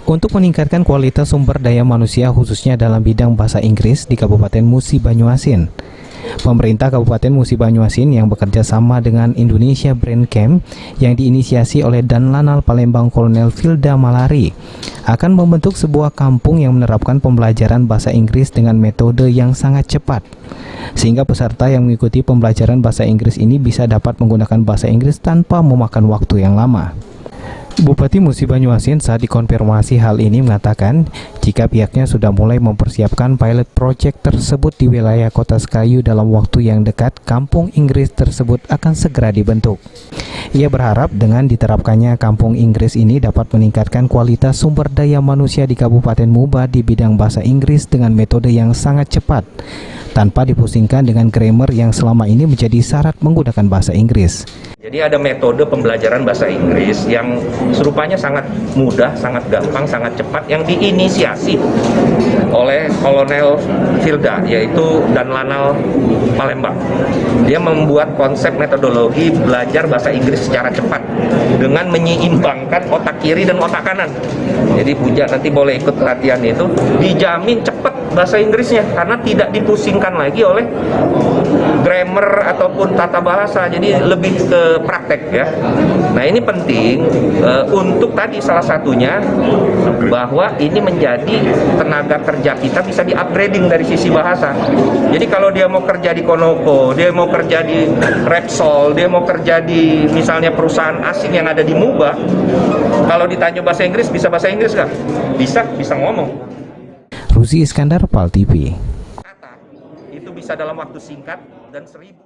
Untuk meningkatkan kualitas sumber daya manusia khususnya dalam bidang bahasa Inggris di Kabupaten Musi Banyuasin, pemerintah Kabupaten Musi Banyuasin yang bekerja sama dengan Indonesia Brain Camp yang diinisiasi oleh Danlanal Palembang Kolonel Filda Malari akan membentuk sebuah kampung yang menerapkan pembelajaran bahasa Inggris dengan metode yang sangat cepat, sehingga peserta yang mengikuti pembelajaran bahasa Inggris ini bisa dapat menggunakan bahasa Inggris tanpa memakan waktu yang lama. Bupati Musi Banyuasin saat dikonfirmasi hal ini mengatakan jika pihaknya sudah mulai mempersiapkan pilot project tersebut di wilayah Kota Sekayu dalam waktu yang dekat, kampung Inggris tersebut akan segera dibentuk. Ia berharap dengan diterapkannya kampung Inggris ini dapat meningkatkan kualitas sumber daya manusia di Kabupaten Muba di bidang bahasa Inggris dengan metode yang sangat cepat, tanpa dipusingkan dengan grammar yang selama ini menjadi syarat menggunakan bahasa Inggris. Jadi ada metode pembelajaran bahasa Inggris yang serupanya sangat mudah, sangat gampang, sangat cepat yang diinisiasi oleh Kolonel Filda, yaitu Danlanal Palembang. Dia membuat konsep metodologi belajar bahasa Inggris secara cepat dengan menyeimbangkan otak kiri dan otak kanan. Jadi Puja nanti boleh ikut latihan itu, dijamin cepat bahasa Inggrisnya karena tidak dipusingkan lagi oleh grammar ataupun tata bahasa, jadi lebih ke praktek ya. Nah ini penting untuk tadi salah satunya bahwa ini menjadi tenaga kerja kita bisa di-upgrading dari sisi bahasa. Jadi kalau dia mau kerja di Konoko, dia mau kerja di Repsol, dia mau kerja di misalnya perusahaan asing yang ada di Muba, kalau ditanya bahasa Inggris, bisa bahasa Inggris nggak? Bisa ngomong. Ruzi Iskandar, PAL TV. Kata itu bisa dalam waktu singkat dan 1000